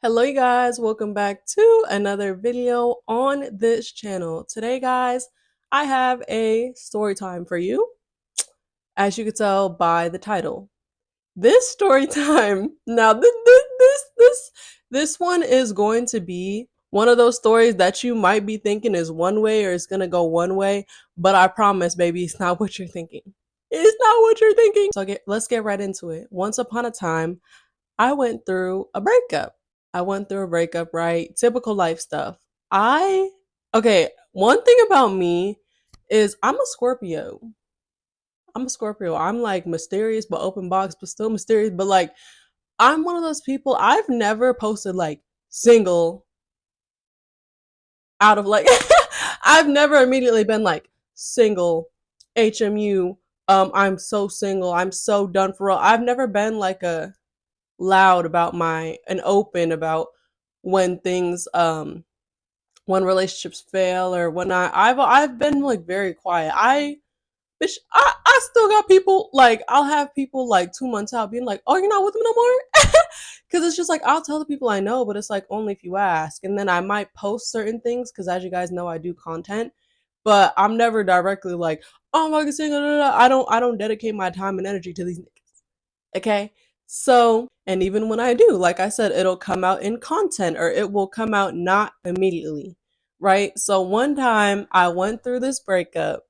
Hello you guys, welcome back to another video on this channel. Today guys, I have a story time for you, as you can tell by the title. This story time, now this one is going to be one of those stories that you might be thinking is one way or it's going to go one way, but I promise baby, it's not what you're thinking. It's not what you're thinking. So let's get right into it. Once upon a time, I went through a breakup. Right? Typical life stuff. Okay, one thing about me is I'm a Scorpio. I'm like mysterious but open box, but still mysterious. But like, I'm one of those people, I've never posted like single out of like, I've never immediately been like single, HMU, I'm so single, I'm so done for real. I've never been like a loud about and open about when things when relationships fail or whatnot. I've been like very quiet. I still got people like, I'll have people like 2 months out being like, oh, you're not with me no more. Because it's just like, I'll tell the people I know, but it's like only if you ask. And then I might post certain things because, as you guys know, I do content, but I'm never directly like, oh my god, I don't dedicate my time and energy to these niggas. Okay. So, and even when I do, like I said, it'll come out in content or it will come out not immediately. Right. So one time I went through this breakup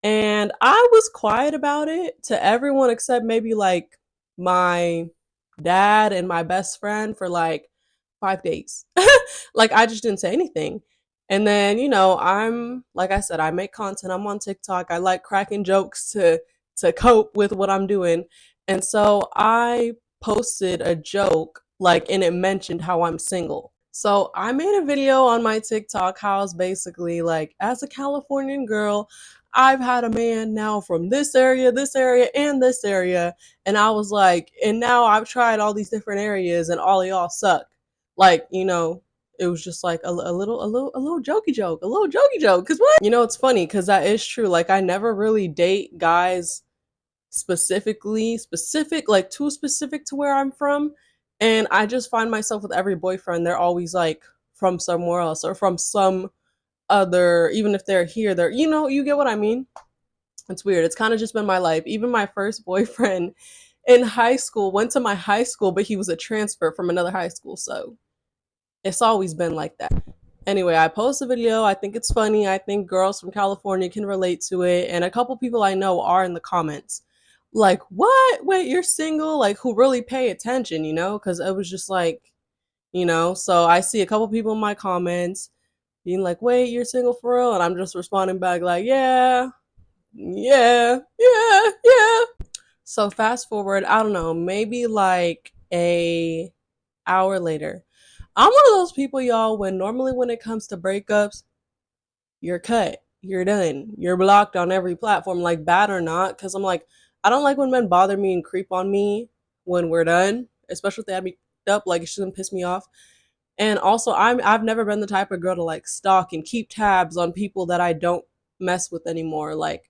and I was quiet about it to everyone except maybe like my dad and my best friend for like 5 days. Like I just didn't say anything. And then, I'm like I said, I make content. I'm on TikTok. I like cracking jokes to cope with what I'm doing. And so I posted a joke like, and it mentioned how I'm single. So I made a video on my TikTok how I was basically like, as a Californian girl, I've had a man now from this area, and this area. And I was like, and now I've tried all these different areas and all of y'all suck. Like, it was just like a little jokey joke, a little jokey joke. Cause what? It's funny because that is true. Like I never really date guys like too specific to where I'm from. And I just find myself with every boyfriend, they're always like from somewhere else or from some other, even if they're here, you get what I mean? It's weird. It's kind of just been my life. Even my first boyfriend in high school went to my high school, but he was a transfer from another high school. So it's always been like that. Anyway, I post a video. I think it's funny. I think girls from California can relate to it. And a couple people I know are in the comments. Like, what? Wait, you're single? Like, who really pay attention, Because it was just like, so I see a couple people in my comments being like, wait, you're single for real? And I'm just responding back like, yeah, yeah, yeah, yeah. So fast forward, I don't know, maybe like a hour later. I'm one of those people, y'all, when normally when it comes to breakups, you're cut, you're done, you're blocked on every platform, like bad or not. Cause I'm like, I don't like when men bother me and creep on me when we're done, especially if they had me up, like it shouldn't piss me off. And also I've never been the type of girl to like stalk and keep tabs on people that I don't mess with anymore. Like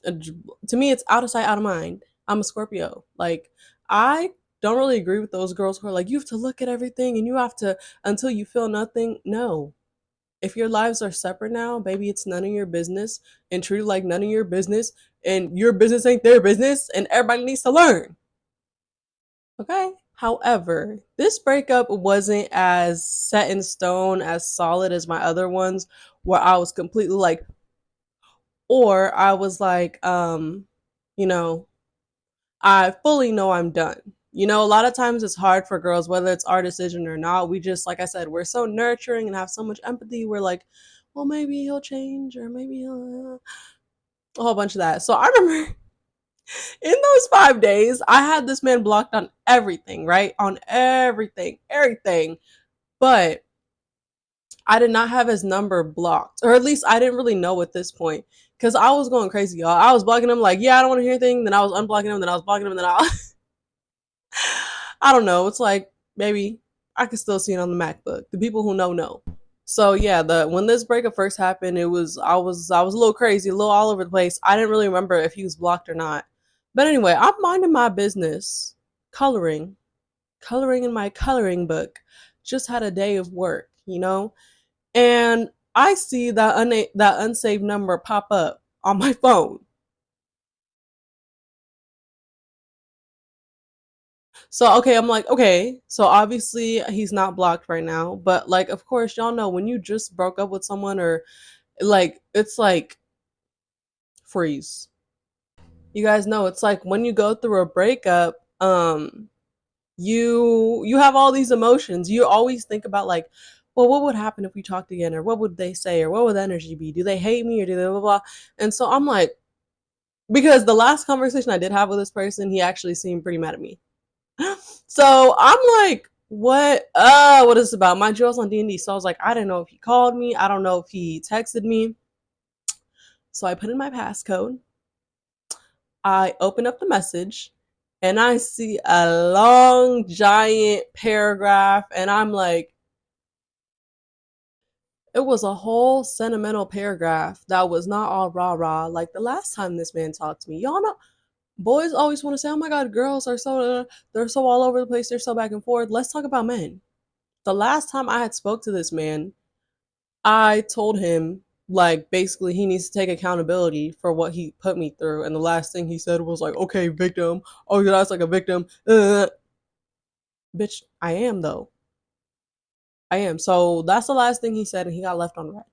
to me it's out of sight, out of mind. I'm a Scorpio. Like I don't really agree with those girls who are like, you have to look at everything and you have to until you feel nothing. No. If your lives are separate now, baby, it's none of your business, and treat it like none of your business, and your business ain't their business, and everybody needs to learn. Okay? However, this breakup wasn't as set in stone, as solid as my other ones, where I was completely like, or I was like, you know, I fully know I'm done. A lot of times it's hard for girls, whether it's our decision or not. We just, like I said, we're so nurturing and have so much empathy. We're like, well, maybe he'll change, or maybe he'll, a whole bunch of that. So I remember in those 5 days, I had this man blocked on everything, right? On everything, everything. But I did not have his number blocked, or at least I didn't really know at this point, because I was going crazy, y'all. I was blocking him like, yeah, I don't want to hear anything. Then I was unblocking him. Then I was blocking him. Then I don't know. It's like maybe I can still see it on the MacBook. The people who know. So yeah, the when this breakup first happened, I was a little crazy, a little all over the place. I didn't really remember if he was blocked or not. But anyway, I'm minding my business, coloring, coloring in my coloring book. Just had a day of work, you know? And I see that that unsaved number pop up on my phone. So okay, I'm like, okay, so obviously he's not blocked right now, but like of course y'all know when you just broke up with someone or like it's like freeze. You guys know it's like when you go through a breakup, you have all these emotions. You always think about like, well, what would happen if we talked again, or what would they say, or what would the energy be? Do they hate me or do they blah blah? And so I'm like, because the last conversation I did have with this person, he actually seemed pretty mad at me. So I'm like, what is this about? My Joe's on D&D. So I was like, I didn't know if he called me. I don't know if he texted me. So I put in my passcode. I open up the message and I see a long giant paragraph and I'm like, it was a whole sentimental paragraph that was not all rah rah like the last time this man talked to me. Y'all know boys always want to say, "Oh my god, girls are so they're so all over the place, they're so back and forth." Let's talk about men. The last time I had spoke to this man, I told him like basically he needs to take accountability for what he put me through, and the last thing he said was like, "Okay, victim. Oh, yeah, that's like a victim." Bitch, I am though. I am. So that's the last thing he said, and he got left on red.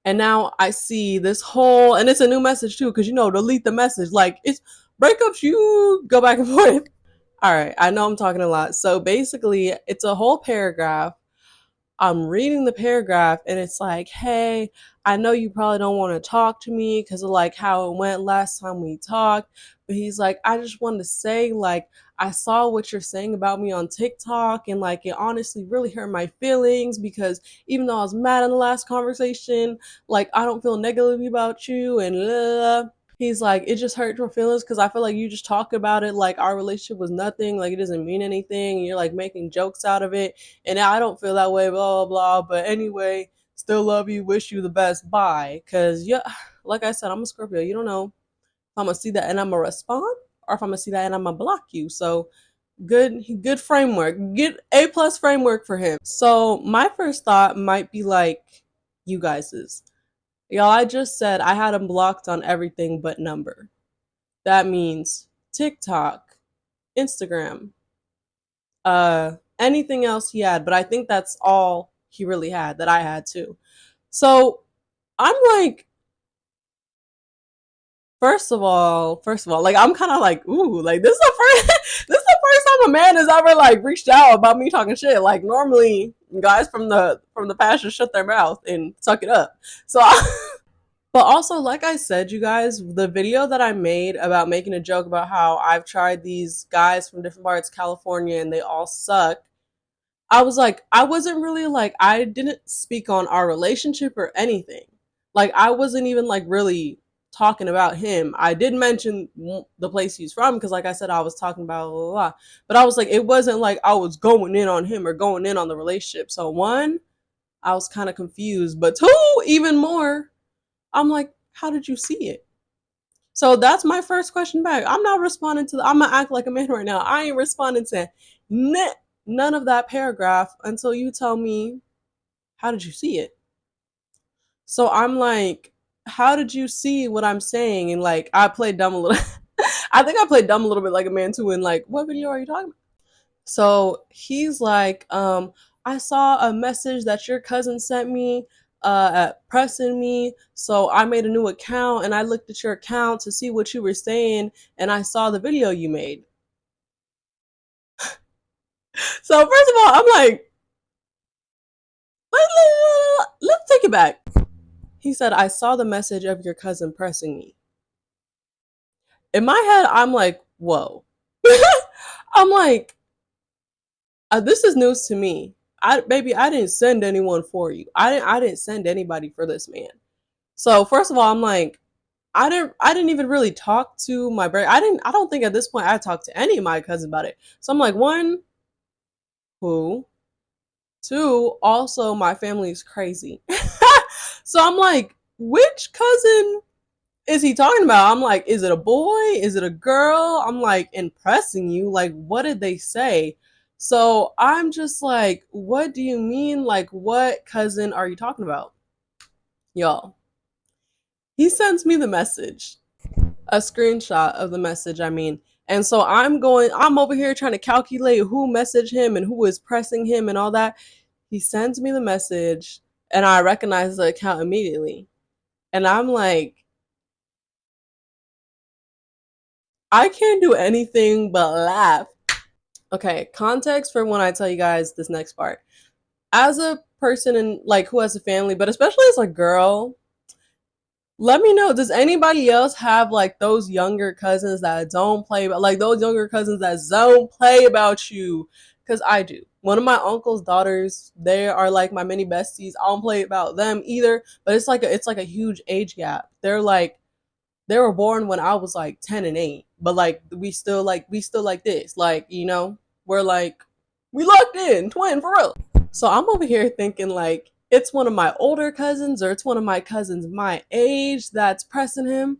And now I see this whole, and it's a new message too, because delete the message. Like it's breakups, you go back and forth. All right, I know I'm talking a lot. So basically, it's a whole paragraph. I'm reading the paragraph and it's like, hey, I know you probably don't want to talk to me because of like how it went last time we talked. But he's like, I just wanted to say, like, I saw what you're saying about me on TikTok and like it honestly really hurt my feelings because even though I was mad in the last conversation, like I don't feel negatively about you and blah, blah, blah. He's like, it just hurt your feelings because I feel like you just talk about it like our relationship was nothing, like it doesn't mean anything. And you're like making jokes out of it. And I don't feel that way, blah, blah, blah. But anyway, still love you, wish you the best. Bye. Because, yeah, like I said, I'm a Scorpio. You don't know if I'm going to see that and I'm going to respond or if I'm going to see that and I'm going to block you. So good framework. Good A plus framework for him. So my first thought might be like you guys's. Y'all, I just said I had him blocked on everything but number. That means TikTok, Instagram, anything else he had, but I think that's all he really had that I had too. So I'm like, first of all, like I'm kind of like, ooh, like this is the first, this is the first time a man has ever like reached out about me talking shit. Like normally, guys from the past just shut their mouth and suck it up. So but also, like I said, you guys, the video that I made about making a joke about how I've tried these guys from different parts of California and they all suck. I was like, I wasn't really like, I didn't speak on our relationship or anything. Like, I wasn't even like really talking about him. I did mention the place he's from because, like I said, I was talking about blah, blah, blah. But I was like, it wasn't like I was going in on him or going in on the relationship. So, one, I was kind of confused. But two, even more, I'm like, how did you see it? So that's my first question back. I'm not responding to I'm gonna act like a man right now. I ain't responding to none of that paragraph until you tell me how did you see it. So I'm like, how did you see what I'm saying? And like, I played dumb a little. I think I played dumb a little bit like a man too. And like, what video are you talking about? So he's like, I saw a message that your cousin sent me pressing me. So I made a new account and I looked at your account to see what you were saying and I saw the video you made. So first of all, I'm like, let's take it back. He said, I saw the message of your cousin pressing me. In my head, I'm like, whoa. I'm like, this is news to me. Baby, I didn't send anyone for you. I didn't send anybody for this man. So first of all, I'm like, I didn't even really talk to my brother. I don't think at this point I talked to any of my cousins about it. So I'm like, one, who? Two, also my family is crazy. So I'm like, which cousin is he talking about? I'm like, is it a boy? Is it a girl? I'm like, impressing you? Like, what did they say? So I'm just like, what do you mean? Like, what cousin are you talking about? Y'all, he sends me the message, a screenshot of the message, I mean. And so I'm over here trying to calculate who messaged him and who is pressing him and all that. He sends me the message and I recognize the account immediately. And I'm like, I can't do anything but laugh. Okay, context for when I tell you guys this next part. As a person in like who has a family, but especially as a girl, let me know, does anybody else have like those younger cousins that don't play about, like those younger cousins that don't play about you? Because I do. One of my uncle's daughters, they are like my mini besties. I don't play about them either, but it's like a huge age gap. They were born when I was like 10 and 8, but like we still like this. Like, we're like we locked in, twin for real. So I'm over here thinking like it's one of my older cousins or it's one of my cousins my age that's pressing him.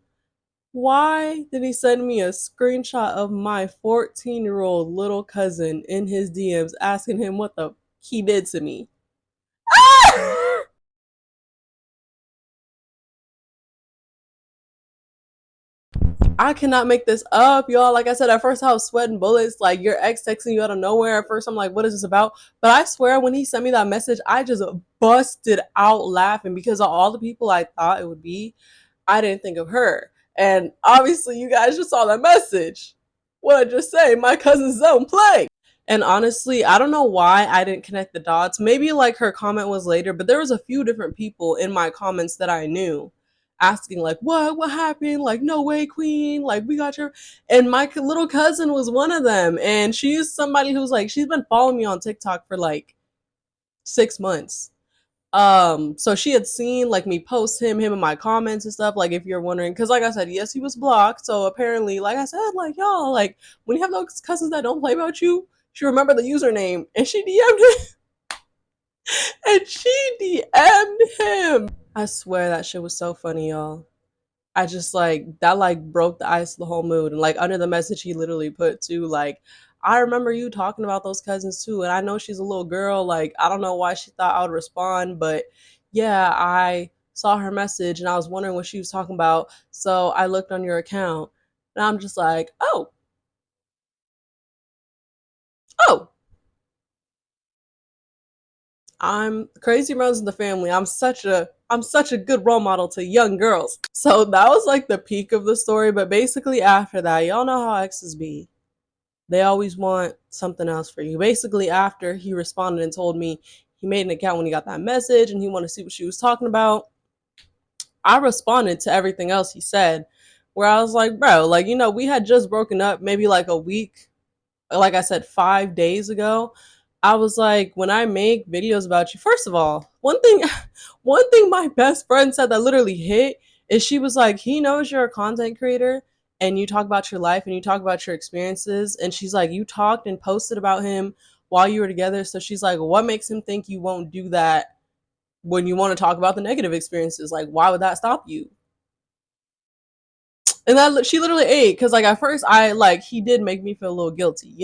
Why did he send me a screenshot of my 14-year-old little cousin in his DMs asking him what the he did to me? I cannot make this up, y'all. Like I said, at first I was sweating bullets. Like your ex texting you out of nowhere. At first I'm like, what is this about? But I swear when he sent me that message, I just busted out laughing because of all the people I thought it would be. I didn't think of her. And obviously you guys just saw that message. What I just say, my cousins don't play. And honestly, I don't know why I didn't connect the dots. Maybe like her comment was later, but there was a few different people in my comments that I knew asking like, what happened? Like, no way, queen. Like, we got your, and my little cousin was one of them. And she's somebody who's like, she's been following me on TikTok for like 6 months. So she had seen like me post him in my comments and stuff, like if you're wondering, because like I said, yes, he was blocked. So apparently, like I said, like y'all, like when you have those cousins that don't play about you, she remembered the username and she DM'd him. And she DM'd him. I swear that shit was so funny, y'all. I just like that like broke the ice of the whole mood. And like under the message he literally put too, like, I remember you talking about those cousins too, and I know she's a little girl. Like, I don't know why she thought I would respond, but yeah, I saw her message and I was wondering what she was talking about. So I looked on your account and I'm just like, oh, I'm crazy runs in the family. I'm such a good role model to young girls. So that was like the peak of the story. But basically after that, y'all know how exes be. They always want something else for you. Basically, after he responded and told me he made an account when he got that message and he wanted to see what she was talking about, I responded to everything else he said, where I was like, bro, like, we had just broken up maybe like a week, like I said, 5 days ago. I was like, when I make videos about you, first of all, one thing my best friend said that literally hit is she was like, he knows you're a content creator and you talk about your life and you talk about your experiences. And she's like, you talked and posted about him while you were together. So she's like, what makes him think you won't do that when you want to talk about the negative experiences? Like, why would that stop you? And that she literally ate because like at first I like he did make me feel a little guilty,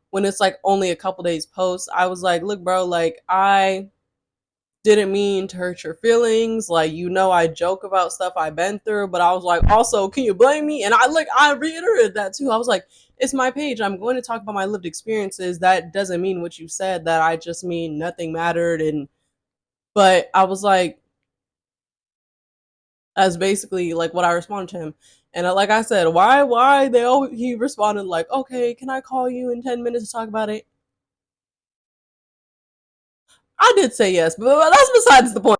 when it's like only a couple days post. I was like, look, bro, like I didn't mean to hurt your feelings. Like, I joke about stuff I've been through, but I was like, also, can you blame me? And I reiterated that too. I was like, it's my page. I'm going to talk about my lived experiences. That doesn't mean what you said. That I just mean nothing mattered. And but I was like, as basically like what I responded to him. And like I said, why he responded like, okay, can I call you in 10 minutes to talk about it? I did say yes, but that's besides the point.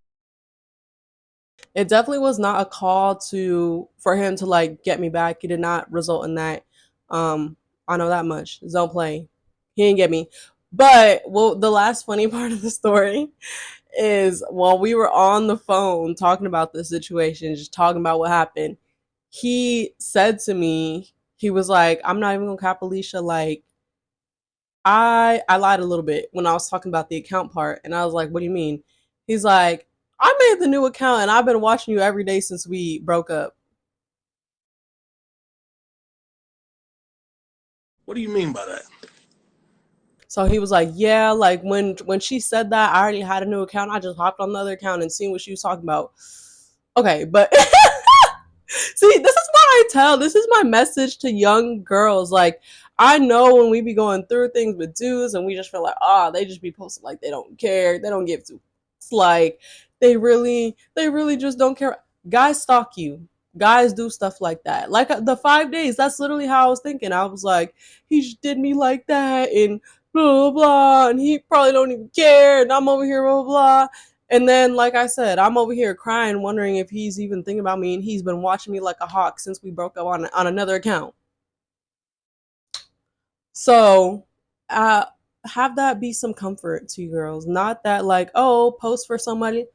It definitely was not a call to for him to like get me back. It did not result in that. I know that much. Don't play. He didn't get me. But well, the last funny part of the story is while we were on the phone talking about the situation, just talking about what happened, he said to me, he was like, I'm not even gonna cap Alicia, like I lied a little bit when I was talking about the account part, and I was like, what do you mean? He's like, I made the new account and I've been watching you every day since we broke up. What do you mean by that? So he was like, yeah, like when she said that, I already had a new account. I just hopped on the other account and seen what she was talking about. Okay, but see, this is what I tell. This is my message to young girls. Like, I know when we be going through things with dudes and we just feel like, oh, they just be posting like they don't care, they don't give two. It's like they really just don't care. Guys stalk you. Guys do stuff like that. Like the 5 days, that's literally how I was thinking. I was like, he just did me like that and blah blah blah, and he probably don't even care, and I'm over here blah blah blah. And then, like I said, I'm over here crying, wondering if he's even thinking about me, and he's been watching me like a hawk since we broke up on another account. So, uh, have that be some comfort to you girls. Not that, like, oh, post for somebody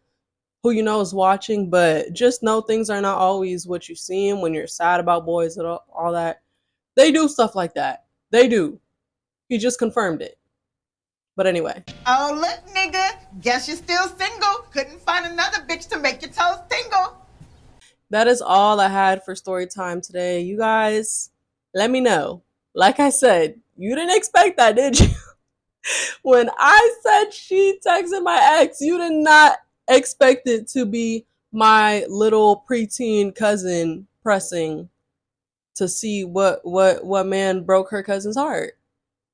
who you know is watching, but just know things are not always what you see them when you're sad about boys and all that. They do stuff like that. They do. He just confirmed it. But anyway. Oh, look, nigga. Guess you're still single. Couldn't find another bitch to make your toes tingle. That is all I had for story time today. You guys, let me know. Like I said, you didn't expect that, did you? When I said she texted my ex, you did not expect it to be my little preteen cousin pressing to see what man broke her cousin's heart.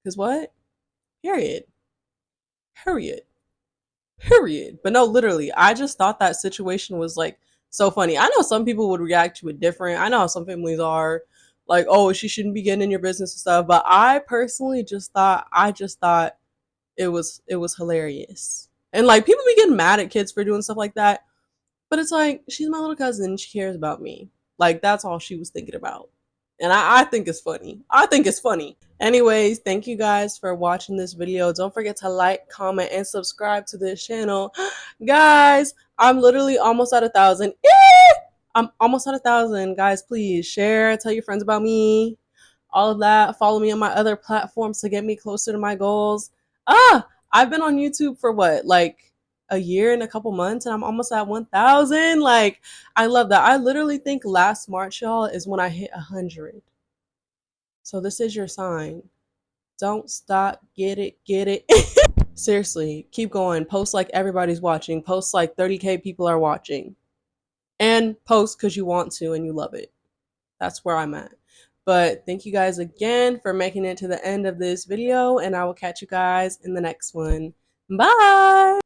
Cause what? Period. Period. Period. But no, literally, I just thought that situation was like so funny. I know some people would react to it different. I know how some families are like, oh, she shouldn't be getting in your business and stuff. But I personally just thought it was hilarious. And like people be getting mad at kids for doing stuff like that. But it's like, she's my little cousin, she cares about me. Like that's all she was thinking about. And I think it's funny. I think it's funny. Anyways, thank you guys for watching this video. Don't forget to like, comment, and subscribe to this channel. Guys, I'm literally almost at 1,000. I'm almost at 1,000. Guys, please share, tell your friends about me, all of that. Follow me on my other platforms to get me closer to my goals. I've been on YouTube for what, like a year and a couple months, and I'm almost at 1,000. Like, I love that. I literally think last March, y'all, is when I hit 100. So this is your sign. Don't stop. Get it. Get it. Seriously, keep going. Post like everybody's watching. Post like 30K people are watching. And post because you want to and you love it. That's where I'm at. But thank you guys again for making it to the end of this video, and I will catch you guys in the next one. Bye!